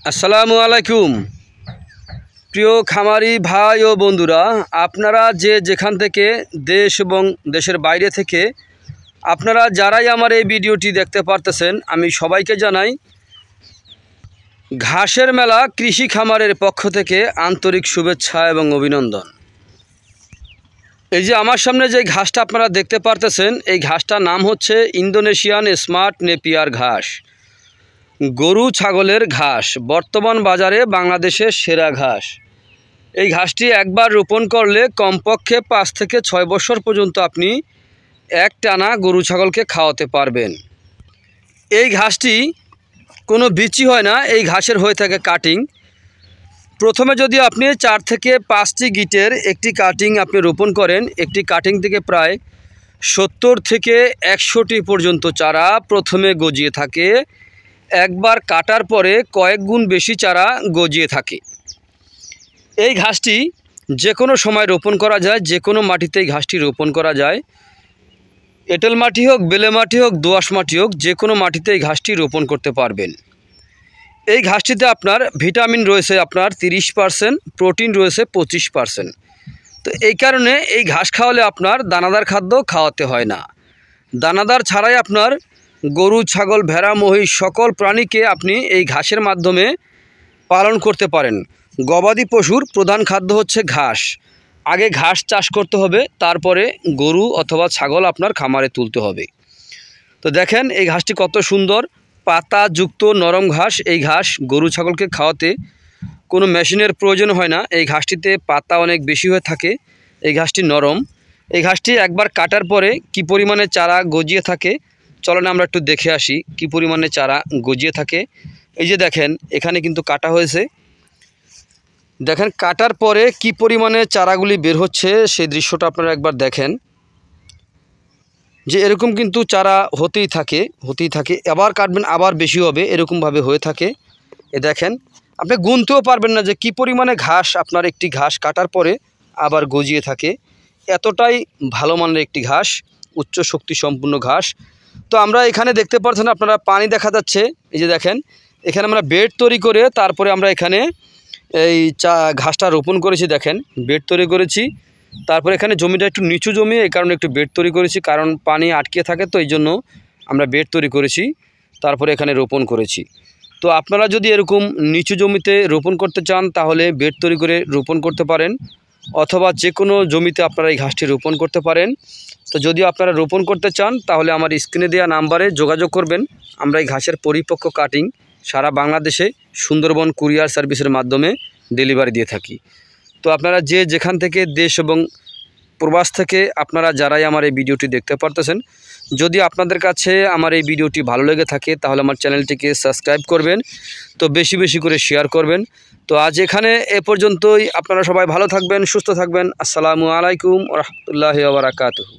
আসসালামু আলাইকুম প্রিয় খামারি ভাই ও বন্ধুরা, আপনারা যে যেখান থেকে দেশ এবং দেশের বাইরে থেকে আপনারা যারাই আমার এই ভিডিওটি দেখতে পারতেছেন, আমি সবাইকে জানাই ঘাসের মেলা কৃষি খামারের পক্ষ থেকে আন্তরিক শুভেচ্ছা এবং অভিনন্দন। এই যে আমার সামনে যে ঘাসটা আপনারা দেখতে পারতেছেন, এই ঘাসটার নাম হচ্ছে ইন্দোনেশিয়ান স্মার্ট নেপিয়ার ঘাস। গরু ছাগলের ঘাস, বর্তমান বাজারে বাংলাদেশের সেরা ঘাস। এই ঘাসটি একবার রোপণ করলে কমপক্ষে 5 থেকে 6 বছর পর্যন্ত আপনি একটানা গরু ছাগলকে খাওয়াতে পারবেন। এই ঘাসটি কোনো বিচি হয় না, এই ঘাসের হয়ে থাকে কাটিং। প্রথমে যদি আপনি 4 থেকে 5টি গিটের একটি কাটিং আপনি রোপণ করেন, একটি কাটিং থেকে প্রায় 70 থেকে 100টি পর্যন্ত চারা প্রথমে গজিয়ে থাকে। একবার কাটার পরে কয়েক গুণ বেশি চারা গজিয়ে থাকে। এই ঘাসটি যে কোনো সময় রোপণ করা যায়, যে কোনো মাটিতেই ঘাসটি রোপণ করা যায়। এঁটেল মাটি হোক, বেলে মাটি হোক, দোআঁশ মাটি হোক, যে কোনো মাটিতে এই ঘাসটি রোপণ করতে পারবেন। এই ঘাসটিতে আপনার ভিটামিন রয়েছে আপনার 30%, প্রোটিন রয়েছে 25%। তো এই কারণে এই ঘাস খাওয়ালে আপনার দানাদার খাদ্য খাওয়াতে হয় না। দানাদার ছাড়াই আপনার গরু, ছাগল, ভেড়া, মহিষ সকল প্রাণীকে আপনি এই ঘাসের মাধ্যমে পালন করতে পারেন। গবাদি পশুর প্রধান খাদ্য হচ্ছে ঘাস। আগে ঘাস চাষ করতে হবে, তারপরে গরু অথবা ছাগল আপনার খামারে তুলতে হবে। তো দেখেন এই ঘাসটি কত সুন্দর, পাতাযুক্ত নরম ঘাস। এই ঘাস গরু ছাগলকে খাওয়াতে কোনো মেশিনের প্রয়োজন হয় না। এই ঘাসটিতে পাতা অনেক বেশি হয়ে থাকে, এই ঘাসটি নরম। এই ঘাসটি একবার কাটার পরে কি পরিমাণে চারা গজিয়ে থাকে, চলেন আমরা একটু দেখে আসি কি পরিমাণে চারা গজিয়ে থাকে। এই যে দেখেন এখানে কিন্তু কাটা হয়েছে, দেখেন কাটার পরে কি পরিমাণে চারাগুলি বের হচ্ছে সেই দৃশ্যটা আপনারা একবার দেখেন। যে এরকম কিন্তু চারা হতেই থাকে, আবার কাটবেন আবার বেশি হবে, এরকমভাবে হয়ে থাকে। এ দেখেন আপনি গুনতেও পারবেন না যে কি পরিমাণে ঘাস আপনার একটি ঘাস কাটার পরে আবার গজিয়ে থাকে। এতটাই ভালো মানের একটি ঘাস, উচ্চ শক্তি সম্পূর্ণ ঘাস। তো আমরা এখানে দেখতে পাচ্ছেন, আপনারা পানি দেখা যাচ্ছে। এই যে দেখেন এখানে আমরা বেড তৈরি করে তারপরে আমরা এখানে এই ঘাসটা রোপণ করেছি। দেখেন বেড তৈরি করেছি, তারপরে এখানে জমিটা একটু নিচু জমি, এই কারণে একটু বেড তৈরি করেছি, কারণ পানি আটকে থাকে, তো এই জন্য আমরা বেড তৈরি করেছি, তারপরে এখানে রোপণ করেছি। তো আপনারা যদি এরকম নিচু জমিতে রোপণ করতে চান তাহলে বেড তৈরি করে রোপণ করতে পারেন, অথবা যে কোনো জমিতে আপনারা এই ঘাসটি রোপণ করতে পারেন। তো যদি আপনারা রোপণ করতে চান তাহলে আমার স্ক্রিনে দেওয়া নাম্বারে যোগাযোগ করবেন। আমরা এই ঘাসের পরিপক্ক কাটিং সারা বাংলাদেশে সুন্দরবন কুরিয়ার সার্ভিসের মাধ্যমে ডেলিভারি দিয়ে থাকি। তো আপনারা যে যেখান থেকে দেশ এবং প্রবাস থেকে আপনারা যারাই আমার এই ভিডিওটি দেখতে পারতেছেন, যদি আপনাদের কাছে আমার এই ভিডিওটি ভালো লেগে থাকে তাহলে আমার চ্যানেলটিকে সাবস্ক্রাইব করবেন, তো বেশি বেশি করে শেয়ার করবেন। তো আজ এখানে এ পর্যন্তই। আপনারা সবাই ভালো থাকবেন, সুস্থ থাকবেন। আসসালামু আলাইকুম ওয়া রাহমাতুল্লাহি ওয়া বারাকাতুহু।